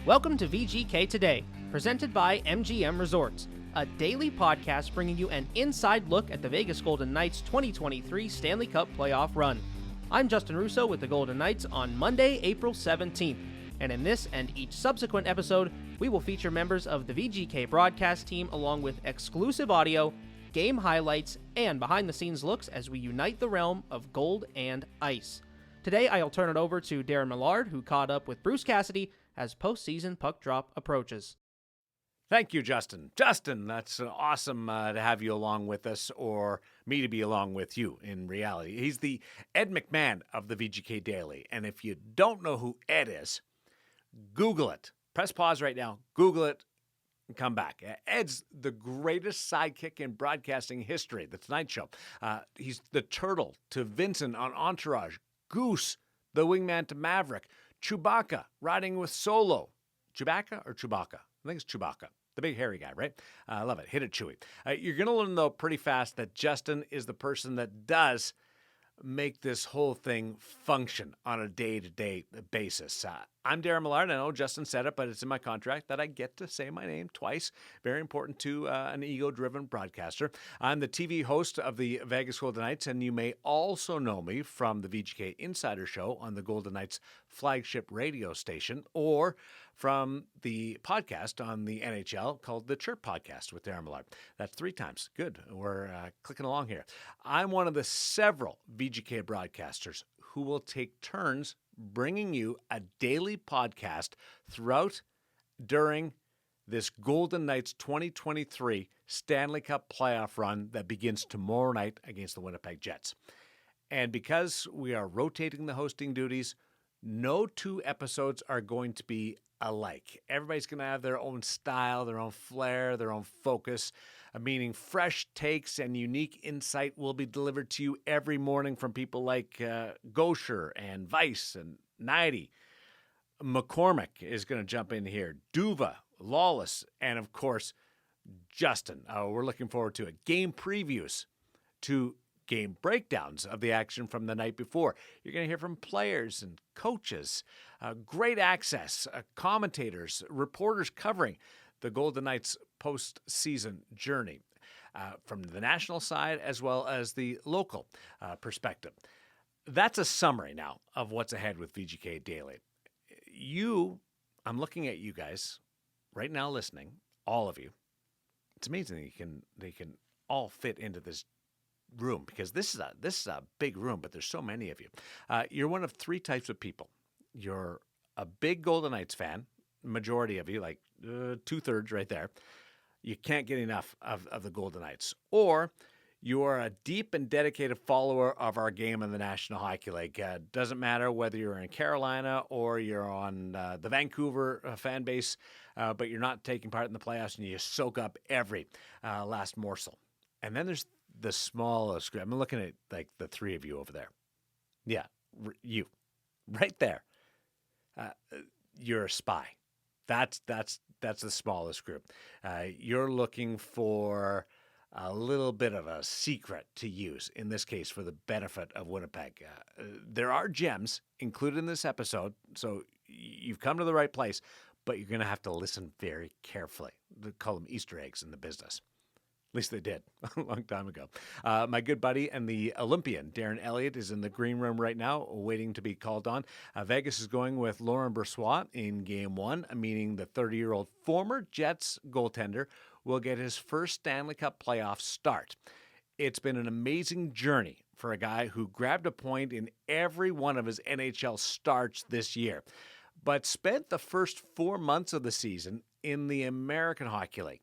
Welcome to VGK Today, presented by MGM Rewards, a daily podcast bringing you an inside look at the Vegas Golden Knights 2023 Stanley Cup playoff run. I'm Justin Russo with the Golden Knights on Monday, April 17th, and in this and each subsequent episode, we will feature members of the VGK broadcast team along with exclusive audio, game highlights, and behind-the-scenes looks as we unite the realm of gold and ice. Today, I'll turn it over to Daren Millard, who caught up with Bruce Cassidy as postseason puck drop approaches. Thank you, Justin. Justin, that's awesome to have you along with us, or me to be along with you in reality. He's the Ed McMahon of the VGK Daily, and if you don't know who Ed is, Google it. Press pause right now, Google it, and come back. Ed's the greatest sidekick in broadcasting history, The Tonight Show. He's the turtle to Vincent on Entourage, Goose, the wingman to Maverick, Chewbacca riding with Solo. Chewbacca or Chewbacca? I think it's Chewbacca. The big hairy guy, right? I love it. Hit it, Chewie. You're going to learn, though, pretty fast that Justin is the person that does make this whole thing function on a day-to-day basis. I'm Daren Millard. I know Justin said it, but it's in my contract that I get to say my name twice. Very important to an ego-driven broadcaster. I'm the TV host of the Vegas Golden Knights, and you may also know me from the VGK Insider Show on the Golden Knights flagship radio station, or from the podcast on the NHL called the Chirp Podcast with Daren Millard. That's 3 times. Good. We're clicking along here. I'm one of the several VGK broadcasters who will take turns bringing you a daily podcast during this Golden Knights 2023 Stanley Cup playoff run that begins tomorrow night against the Winnipeg Jets. And because we are rotating the hosting duties, no 2 episodes are going to be alike. Everybody's going to have their own style, their own flair, their own focus, meaning fresh takes and unique insight will be delivered to you every morning from people like Gosher and Weiss and Nighty. McCormick is going to jump in here, Duva, Lawless, and of course, Justin. We're looking forward to it. Game previews to game breakdowns of the action from the night before. You're going to hear from players and coaches, great access, commentators, reporters covering the Golden Knights postseason journey from the national side as well as the local perspective. That's a summary now of what's ahead with VGK Daily. I'm looking at you guys right now listening, all of you. It's amazing they can all fit into this room, because this is a big room, but there's so many of you. You're one of 3 types of people. You're a big Golden Knights fan, majority of you, like 2/3 right there. You can't get enough of the Golden Knights. Or you are a deep and dedicated follower of our game in the National Hockey League. Doesn't matter whether you're in Carolina or you're on the Vancouver fan base, but you're not taking part in the playoffs and you soak up every last morsel. And then there's the smallest group. I'm looking at like the 3 of you over there. Yeah, you, right there. You're a spy. That's the smallest group. You're looking for a little bit of a secret to use, in this case for the benefit of Winnipeg. There are gems included in this episode, so you've come to the right place, but you're going to have to listen very carefully. They call them Easter eggs in the business. At least they did a long time ago. My good buddy and the Olympian, Darren Eliot, is in the green room right now, waiting to be called on. Vegas is going with Laurent Brossoit in Game 1, meaning the 30-year-old former Jets goaltender will get his first Stanley Cup playoff start. It's been an amazing journey for a guy who grabbed a point in every one of his NHL starts this year, but spent the first 4 months of the season in the American Hockey League.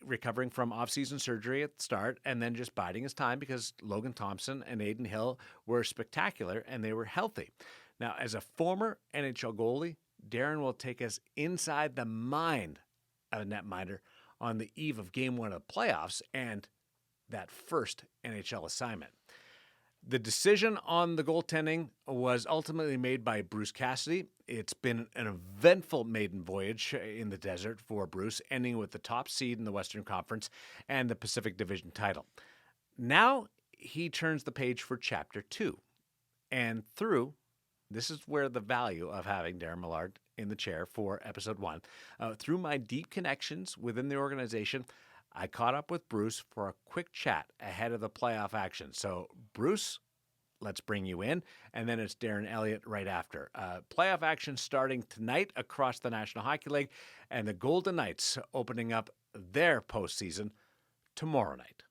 Recovering from off-season surgery at the start, and then just biding his time because Logan Thompson and Adin Hill were spectacular and they were healthy. Now, as a former NHL goalie, Darren will take us inside the mind of a netminder on the eve of Game 1 of the playoffs and that first NHL assignment. The decision on the goaltending was ultimately made by Bruce Cassidy. It's been an eventful maiden voyage in the desert for Bruce, ending with the top seed in the Western Conference and the Pacific Division title. Now he turns the page for Chapter 2. And this is where the value of having Daren Millard in the chair for episode 1. Through my deep connections within the organization, I caught up with Bruce for a quick chat ahead of the playoff action. So, Bruce, let's bring you in, and then it's Darren Eliot right after. Playoff action starting tonight across the National Hockey League, and the Golden Knights opening up their postseason tomorrow night.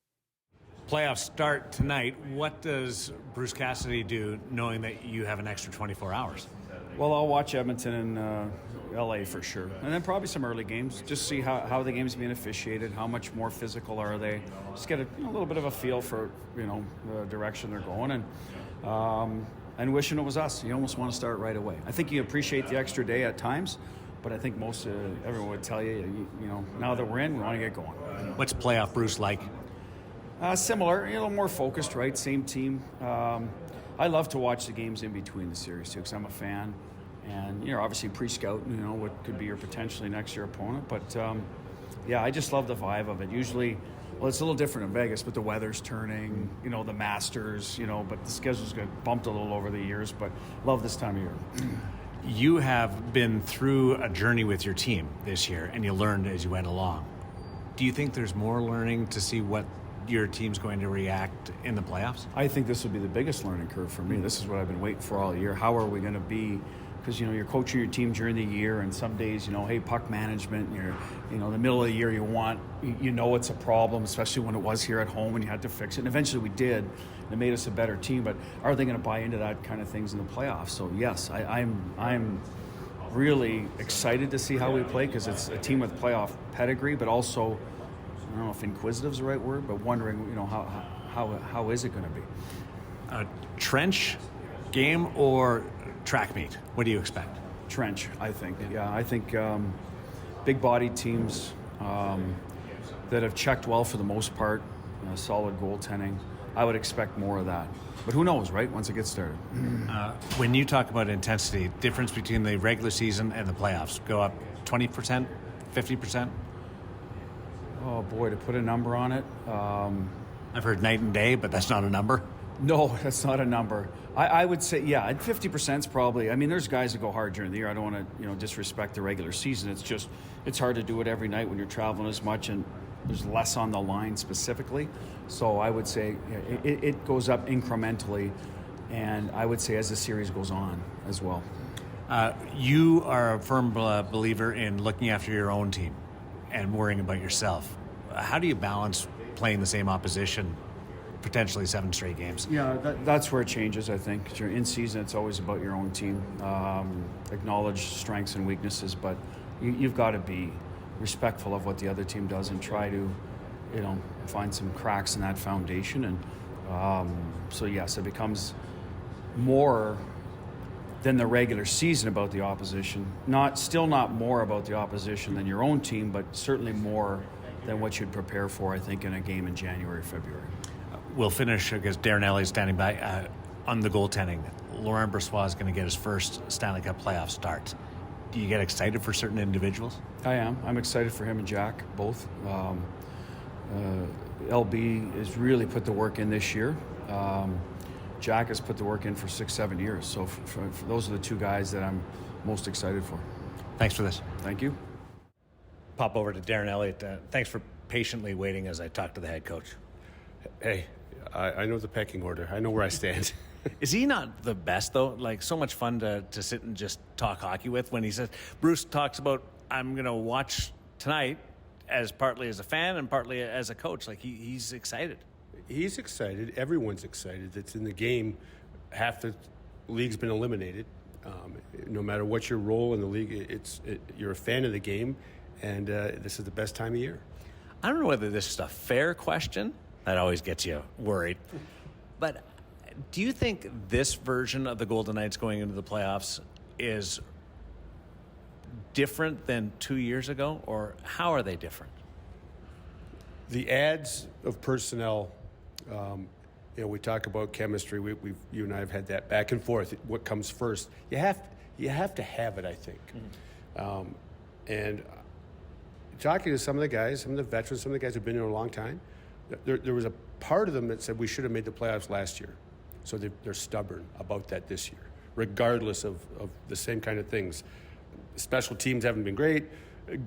Playoffs start tonight. What does Bruce Cassidy do knowing that you have an extra 24 hours? Well, I'll watch Edmonton and LA for sure. And then probably some early games, just see how the game's being officiated, how much more physical are they. Just get a little bit of a feel for, the direction they're going. And wishing it was us. You almost want to start right away. I think you appreciate the extra day at times, but I think most everyone would tell you, now that we're in, we want to get going. What's playoff Bruce like? Similar, a little more focused, right? Same team. I love to watch the games in between the series too, because I'm a fan, and obviously pre-scout, what could be your potentially next year opponent. But I just love the vibe of it. Usually, it's a little different in Vegas, but the weather's turning, the Masters, but the schedule's got bumped a little over the years. But love this time of year. You have been through a journey with your team this year, and you learned as you went along. Do you think there's more learning to see what your team's going to react in the playoffs? I think this will be the biggest learning curve for me. This is what I've been waiting for all year. How are we going to be? Because you're coaching your team during the year, and some days hey, puck management. You're the middle of the year, it's a problem, especially when it was here at home and you had to fix it. And eventually we did. And it made us a better team. But are they going to buy into that kind of things in the playoffs? So yes, I'm really excited to see how we play, because it's a team with playoff pedigree, but also, I don't know if inquisitive is the right word, but wondering, how is it going to be? A trench game or track meet? What do you expect? Trench, I think. Yeah, I think big-bodied teams that have checked well for the most part, solid goaltending. I would expect more of that. But who knows, right, once it gets started. When you talk about intensity, difference between the regular season and the playoffs, go up 20%, 50%? Oh, boy, to put a number on it. I've heard night and day, but that's not a number. No, that's not a number. I would say, 50% is probably, there's guys that go hard during the year. I don't want to, disrespect the regular season. It's just, it's hard to do it every night when you're traveling as much and there's less on the line specifically. So I would say it goes up incrementally, and I would say as the series goes on as well. You are a firm believer in looking after your own team and worrying about yourself. How do you balance playing the same opposition, potentially 7 straight games? Yeah, that's where it changes, I think. In season, it's always about your own team. Acknowledge strengths and weaknesses, but you've got to be respectful of what the other team does and try to, find some cracks in that foundation. And so yes, it becomes more than the regular season about the opposition. Still not more about the opposition than your own team, but certainly more than what you'd prepare for, I think, in a game in January, February. We'll finish, I guess Darren Eliot standing by, on the goaltending. Laurent Brossoit is going to get his first Stanley Cup playoff start. Do you get excited for certain individuals? I am. I'm excited for him and Jack, both. LB has really put the work in this year. Jack has put the work in for 6-7 years. So for those are the two guys that I'm most excited for. Thanks for this. Thank you. Pop over to Darren Eliot. Thanks for patiently waiting as I talk to the head coach. Hey, I know the pecking order. I know where I stand. Is he not the best, though? Like, so much fun to sit and just talk hockey with when he says, Bruce talks about, I'm going to watch tonight as partly as a fan and partly as a coach. Like, he's excited. He's excited. Everyone's excited. That's in the game. Half the league's been eliminated. No matter what your role in the league, you're a fan of the game, and this is the best time of year. I don't know whether this is a fair question. That always gets you worried. But do you think this version of the Golden Knights going into the playoffs is different than 2 years ago, or how are they different? The adds of personnel, we talk about chemistry. You and I have had that back and forth. What comes first? You have to have it, I think. Mm-hmm. And talking to some of the guys, some of the veterans, some of the guys who've been here a long time, there was a part of them that said we should have made the playoffs last year. So they're stubborn about that this year, regardless of the same kind of things. special teams haven't been great,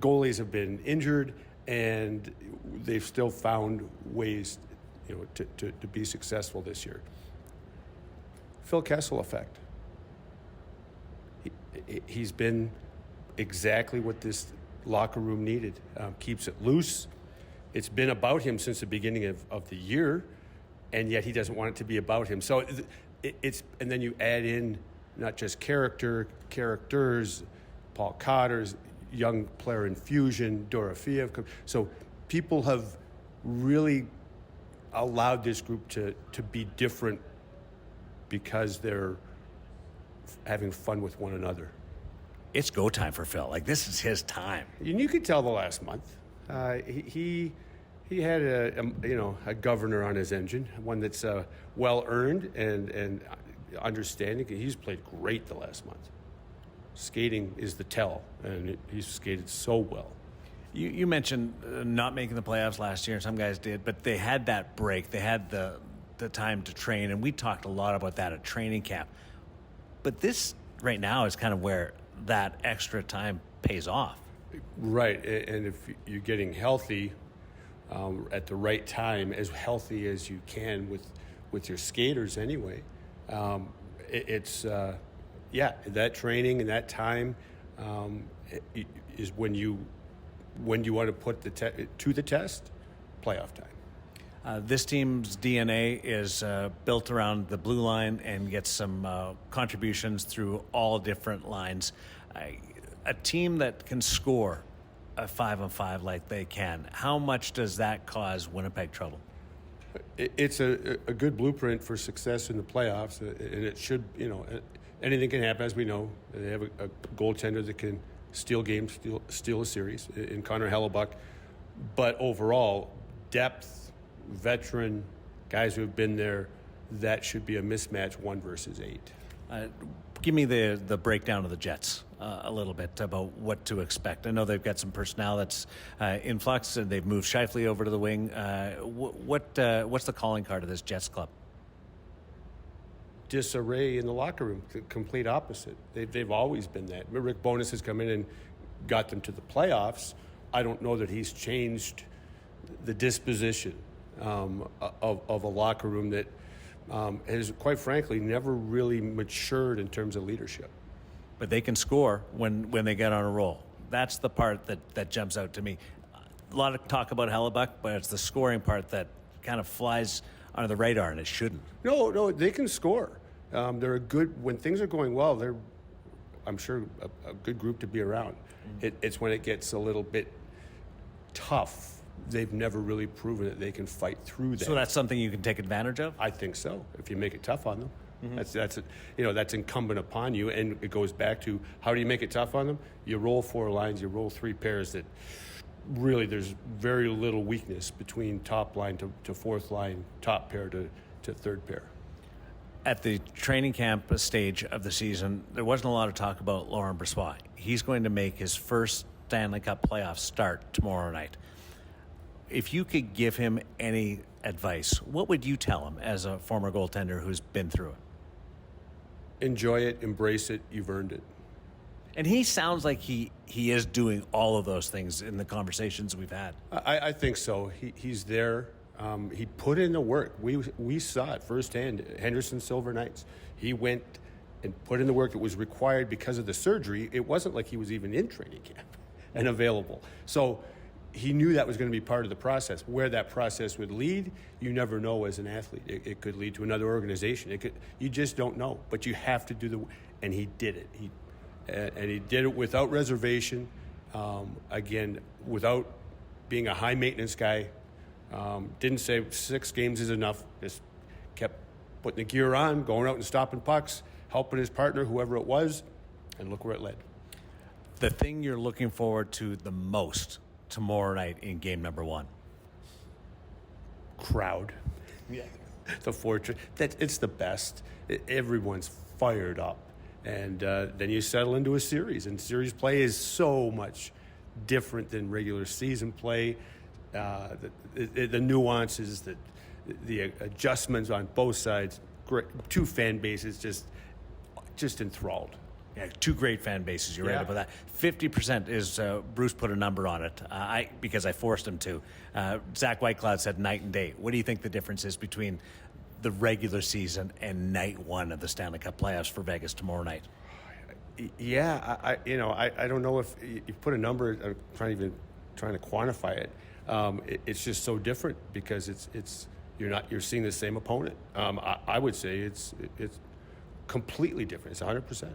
goalies have been injured, and they've still found ways, to be successful this year. Phil Kessel effect. He's been exactly what this locker room needed. Keeps it loose. It's been about him since the beginning of the year, and yet he doesn't want it to be about him. So and then you add in not just characters, Paul Cotter's young player infusion, Dorofeev. So people have really allowed this group to be different because they're having fun with one another. It's go time for Phil. Like, this is his time. And you could tell the last month. He had a governor on his engine, one that's well earned and understanding. He's played great the last month. Skating is the tell, and he's skated so well. You mentioned not making the playoffs last year, and some guys did, but they had that break. They had the time to train, and we talked a lot about that at training camp. But this right now is kind of where that extra time pays off. Right, and if you're getting healthy at the right time, as healthy as you can with your skaters anyway, that training and that time is when you want to put to the test, playoff time. This team's DNA is built around the blue line and gets some contributions through all different lines. A team that can score a 5-on-5 like they can, how much does that cause Winnipeg trouble? It's a good blueprint for success in the playoffs, and it should, anything can happen, as we know. They have a goaltender that can steal games, steal a series in Connor Hellebuck. But overall, depth, veteran, guys who have been there, that should be a mismatch 1 versus 8. Give me the breakdown of the Jets a little bit about what to expect. I know they've got some personnel that's in flux, and they've moved Scheifele over to the wing. What's the calling card of this Jets club? Disarray in the locker room, the complete opposite. They've always been that. Rick Bowness has come in and got them to the playoffs. I don't know that he's changed the disposition of a locker room that has, quite frankly, never really matured in terms of leadership. But they can score when they get on a roll. That's the part that jumps out to me. A lot of talk about Hellebuck, but it's the scoring part that kind of flies under the radar, and it shouldn't. No, they can score. They're a good, when things are going well, they're, I'm sure, a good group to be around. It's when it gets a little bit tough. They've never really proven that they can fight through that. So that's something you can take advantage of? I think so, if you make it tough on them. Mm-hmm. That's incumbent upon you, and it goes back to, how do you make it tough on them? You roll 4 lines, you roll 3 pairs that really there's very little weakness between top line to fourth line, top pair to third pair. At the training camp stage of the season, there wasn't a lot of talk about Laurent Brossoit. He's going to make his first Stanley Cup playoff start tomorrow night. If you could give him any advice, what would you tell him as a former goaltender who's been through it? Enjoy it, embrace it, you've earned it. And he sounds like he is doing all of those things in the conversations we've had. I think so. He's there. He put in the work. We saw it firsthand. Henderson Silver Knights. He went and put in the work that was required because of the surgery. It wasn't like he was even in training camp and available. So he knew that was going to be part of the process. Where that process would lead, you never know as an athlete. It could lead to another organization. You just don't know. But you have to do and he did it. And he did it without reservation. Again, without being a high maintenance guy. Didn't say 6 games is enough. Just kept putting the gear on, going out and stopping pucks, helping his partner, whoever it was, and look where it led. The thing you're looking forward to the most tomorrow night in game number 1? Crowd. Yeah. The fortress. It's the best. Everyone's fired up. And then you settle into a series. And series play is so much different than regular season play. The nuances, the adjustments on both sides. Great. 2 fan bases just enthralled. Yeah, two great fan bases. You're right about that. 50% is Bruce put a number on it. Because I forced him to. Zach Whitecloud said night and day. What do you think the difference is between the regular season and night one of the Stanley Cup playoffs for Vegas tomorrow night? Yeah, I don't know if you put a number. I'm trying to quantify it. It's just so different because you're seeing the same opponent. I would say it's completely different. It's 100%.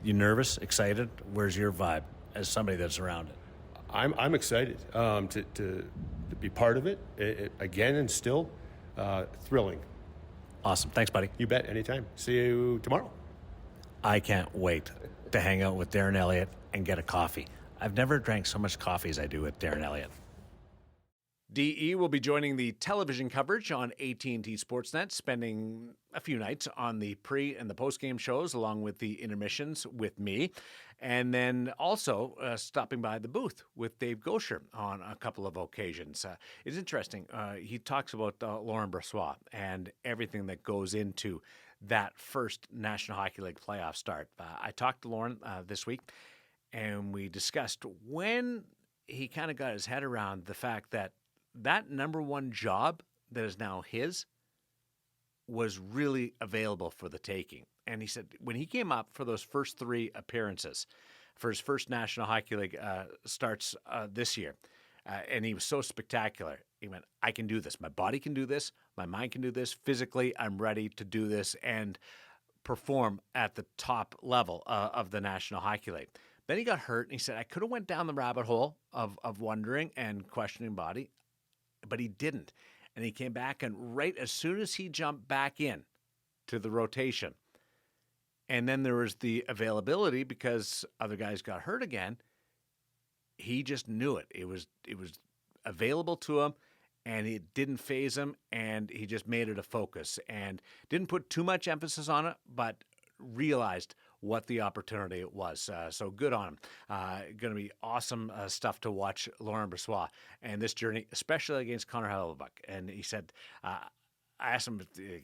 You nervous, excited? Where's your vibe as somebody that's around it? I'm excited to be part of it again, and still thrilling. Awesome. Thanks, buddy. You bet. Anytime. See you tomorrow. I can't wait to hang out with Darren Eliot and get a coffee. I've never drank so much coffee as I do with Darren Eliot. DE will be joining the television coverage on AT&T Sportsnet, spending a few nights on the pre- and the post-game shows, along with the intermissions with me, and then also stopping by the booth with Dave Gaucher on a couple of occasions. It's interesting. He talks about Laurent Brossoit and everything that goes into that first National Hockey League playoff start. I talked to Laurent this week, and we discussed when he kind of got his head around the fact that number one job that is now his was really available for the taking. And he said when he came up for those first three appearances, for his first National Hockey League starts this year, and he was so spectacular, he went, I can do this. My body can do this. My mind can do this. Physically, I'm ready to do this and perform at the top level of the National Hockey League. Then he got hurt, and he said, I could have went down the rabbit hole of wondering and questioning body, but he didn't. And he came back, and right as soon as he jumped back in to the rotation, and then there was the availability because other guys got hurt again, he just knew it. It was available to him, and it didn't faze him, and he just made it a focus and didn't put too much emphasis on it, but realized what the opportunity was. So good on him. Going to be awesome stuff to watch Laurent Brossoit and this journey, especially against Connor Hellebuyck. And he said, I asked him,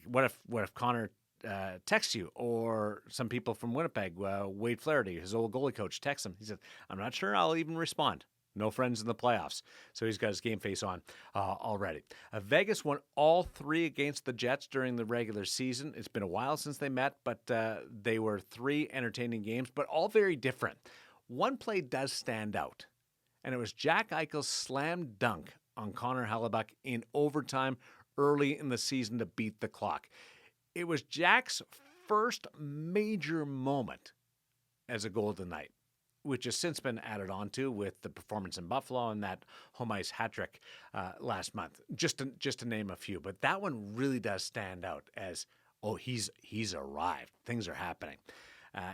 what if Connor texts you, or some people from Winnipeg, Wade Flaherty, his old goalie coach, texts him. He said, I'm not sure I'll even respond. No friends in the playoffs. So he's got his game face on already. Vegas won all three against the Jets during the regular season. It's been a while since they met, but they were three entertaining games, but all very different. One play does stand out, and it was Jack Eichel's slam dunk on Connor Hellebuyck in overtime early in the season to beat the clock. It was Jack's first major moment as a Golden Knight, which has since been added on to with the performance in Buffalo and that home ice hat trick last month, just to name a few. But that one really does stand out as, he's arrived. Things are happening.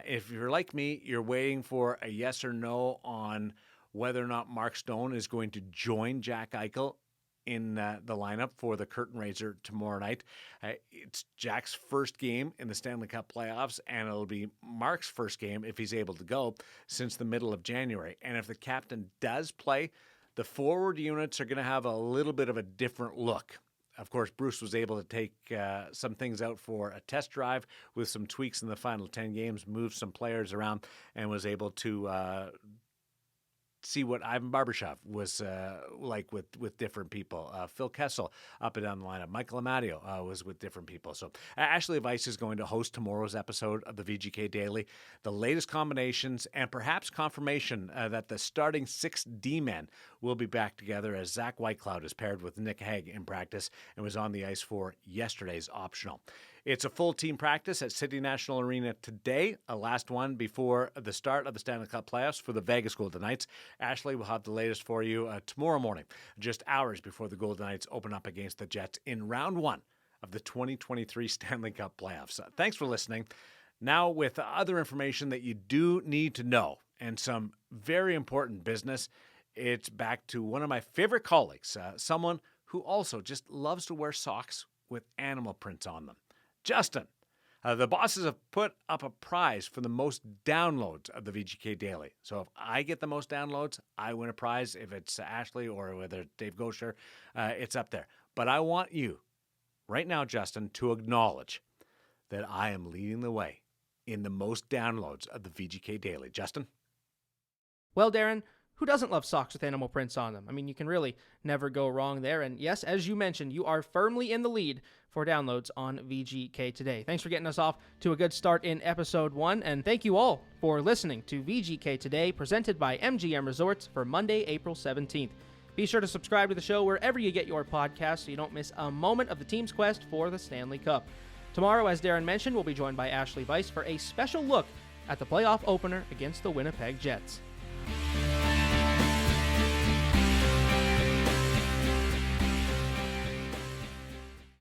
If you're like me, you're waiting for a yes or no on whether or not Mark Stone is going to join Jack Eichel in the lineup for the curtain raiser tomorrow night. It's Jack's first game in the Stanley Cup playoffs, and it'll be Mark's first game, if he's able to go, since the middle of January. And if the captain does play, the forward units are going to have a little bit of a different look. Of course, Bruce was able to take some things out for a test drive with some tweaks in the final 10 games, move some players around, and was able to see what Ivan Barbashev was like with different people. Phil Kessel up and down the lineup. Michael Amadio was with different people. So Ashley Weiss is going to host tomorrow's episode of the VGK Daily. The latest combinations and perhaps confirmation that the starting 6 D-men will be back together, as Zach Whitecloud is paired with Nick Hague in practice and was on the ice for yesterday's optional. It's a full team practice at City National Arena today, a last one before the start of the Stanley Cup playoffs for the Vegas Golden Knights. Ashley will have the latest for you tomorrow morning, just hours before the Golden Knights open up against the Jets in round 1 of the 2023 Stanley Cup playoffs. Thanks for listening. Now, with other information that you do need to know and some very important business, it's back to one of my favorite colleagues, someone who also just loves to wear socks with animal prints on them. Justin, the bosses have put up a prize for the most downloads of the VGK Daily. So if I get the most downloads, I win a prize. If it's Ashley or whether it's Dave Gaucher, it's up there. But I want you right now, Justin, to acknowledge that I am leading the way in the most downloads of the VGK Daily. Justin? Well, Darren, who doesn't love socks with animal prints on them? I mean, you can really never go wrong there. And yes, as you mentioned, you are firmly in the lead for downloads on VGK Today. Thanks for getting us off to a good start in episode 1. And thank you all for listening to VGK Today, presented by MGM Resorts for Monday, April 17th. Be sure to subscribe to the show wherever you get your podcasts so you don't miss a moment of the team's quest for the Stanley Cup. Tomorrow, as Darren mentioned, we'll be joined by Ashley Weiss for a special look at the playoff opener against the Winnipeg Jets.